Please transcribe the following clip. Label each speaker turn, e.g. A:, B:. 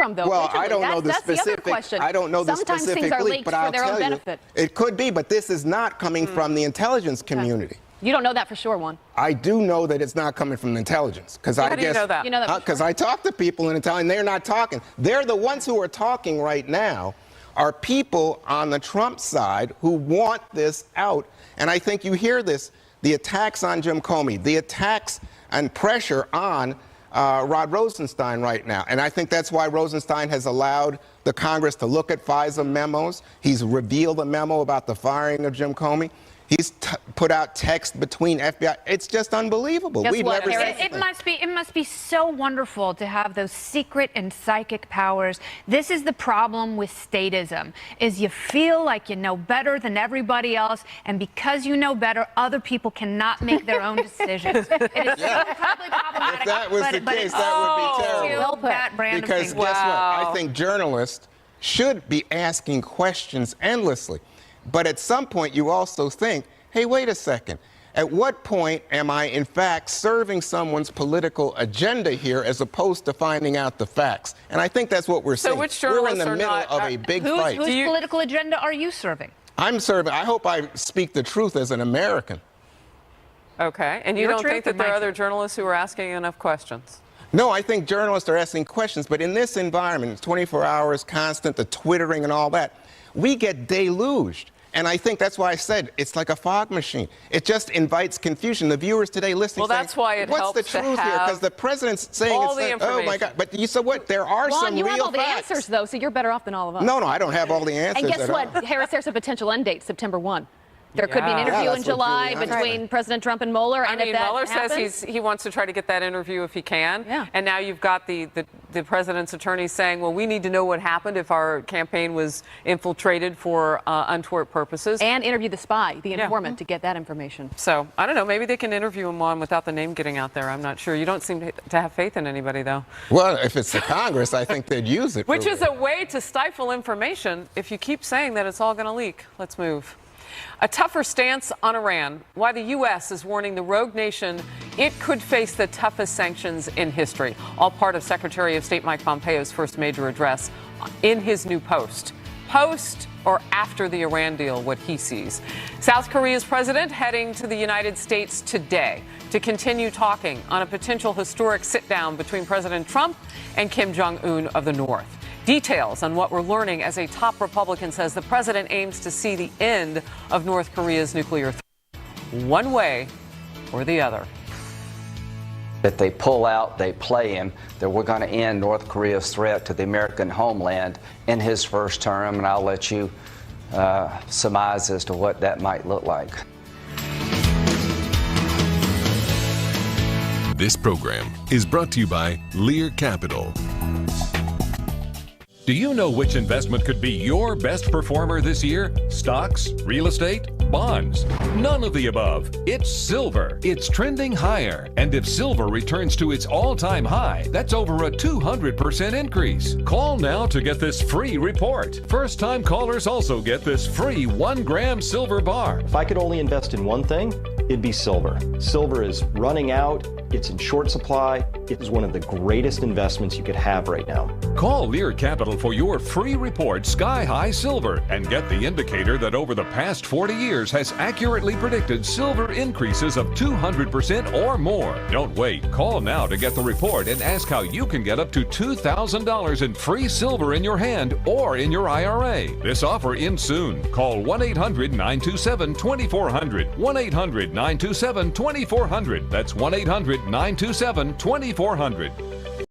A: from, though.
B: Well,
A: originally.
B: I don't know the
A: That's
B: specific.
A: the other question.
B: I don't know the
A: Sometimes
B: specific
A: things are
B: leak,
A: leaked
B: but
A: for
B: I'll
A: their own
B: tell
A: benefit.
B: you, it could be. But this is not coming from the intelligence community.
A: You don't know that for sure, Juan.
B: I do know that it's not coming from the intelligence because
C: How do you know that?
A: You know that
B: because I talk to people in intelligence. They're not talking. They're the ones who are talking right now. Are people on the Trump side who want this out, and I think you hear this: the attacks on Jim Comey, the attacks and pressure on Rod Rosenstein right now. And I think that's why Rosenstein has allowed the Congress to look at FISA memos. He's revealed a memo about the firing of Jim Comey. He's put out text between FBI. It's just unbelievable.
A: Guess
B: We've
A: what,
B: never
A: Harris?
B: seen
D: It must be so wonderful to have those secret and psychic powers. This is the problem with statism, is you feel like you know better than everybody else, and because you know better, other people cannot make their own decisions. It is so incredibly problematic.
B: If that was the case, that would be terrible.
D: Well put. That brand
B: Because
D: of
B: guess
D: thing.
B: what? I think journalists should be asking questions endlessly. But at some point, you also think, hey, wait a second. At what point am I, in fact, serving someone's political agenda here as opposed to finding out the facts? And I think that's what we're saying.
C: Which
B: we're in
C: journalists
B: the
C: are
B: middle
C: not,
B: of a big fight.
D: Whose political agenda are you serving?
B: I'm serving. I hope I speak the truth as an American.
C: Okay. And you
D: Your
C: don't
D: truth
C: think that
D: or
C: there
D: my
C: are other
D: truth?
C: journalists who are asking enough questions?
B: No, I think journalists are asking questions, but in this environment, it's 24 hours, constant, the twittering and all that, we get deluged. And I think that's why I said it's like a fog machine. It just invites confusion. The viewers today listening
C: Well, that's why it
B: what's
C: helps
B: the
C: to
B: truth here?
C: have
B: Because the president's saying
C: all
B: it's
C: the
B: like, oh my God. But you said what? There are
A: Juan,
B: some
A: you
B: real
A: have all the
B: facts.
A: answers, though, so you're better off than all of us.
B: No, I don't have all the answers.
A: And guess
B: at
A: what,
B: all.
A: Harris, there's a potential end date, September 1. There could be an
C: Yeah.
A: interview
B: Yeah,
A: in
B: that's what
A: July
B: Giuliani's
A: between
B: saying.
A: President Trump and Mueller.
C: I
A: And
C: mean,
A: if that
C: Mueller
A: happens,
C: says he wants to try to get that interview if he can.
A: Yeah.
C: And now you've got the president's attorney saying, well, we need to know what happened if our campaign was infiltrated for untoward purposes.
A: and interview the spy, the
C: Yeah.
A: informant, to get that information.
C: So, I don't know, maybe they can interview him on without the name getting out there. I'm not sure. You don't seem to have faith in anybody, though.
B: Well, if it's the Congress, I think they'd use it.
C: Which
B: for
C: is a way to stifle information if you keep saying that it's all going to leak. Let's move. A tougher stance on Iran. Why the U.S. is warning the rogue nation it could face the toughest sanctions in history. All part of Secretary of State Mike Pompeo's first major address in his new post. Post or after the Iran deal, what he sees. South Korea's president heading to the United States today to continue talking on a potential historic sit-down between President Trump and Kim Jong-un of the North. Details on what we're learning as a top Republican says the president aims to see the end of North Korea's nuclear threat, one way or the other.
E: If they pull out, they play him, that we're going to end North Korea's threat to the American homeland in his first term, and I'll let you surmise as to what that might look like.
F: This program is brought to you by Lear Capital. Do you know which investment could be your best performer this year? Stocks, real estate, bonds? None of the above. It's silver. It's trending higher. And if silver returns to its all-time high, that's over a 200% increase. Call now to get this free report. First-time callers also get this free 1-gram silver bar.
G: If I could only invest in one thing, it'd be silver. Silver is running out. It's in short supply. It is one of the greatest investments you could have right now.
F: Call Lear Capital for your free report, Sky High Silver, and get the indicator that over the past 40 years has accurately predicted silver increases of 200% or more. Don't wait. Call now to get the report and ask how you can get up to $2,000 in free silver in your hand or in your IRA. This offer ends soon. Call 1-800-927-2400. 1-800-927-2400. That's 1-800-927-2400.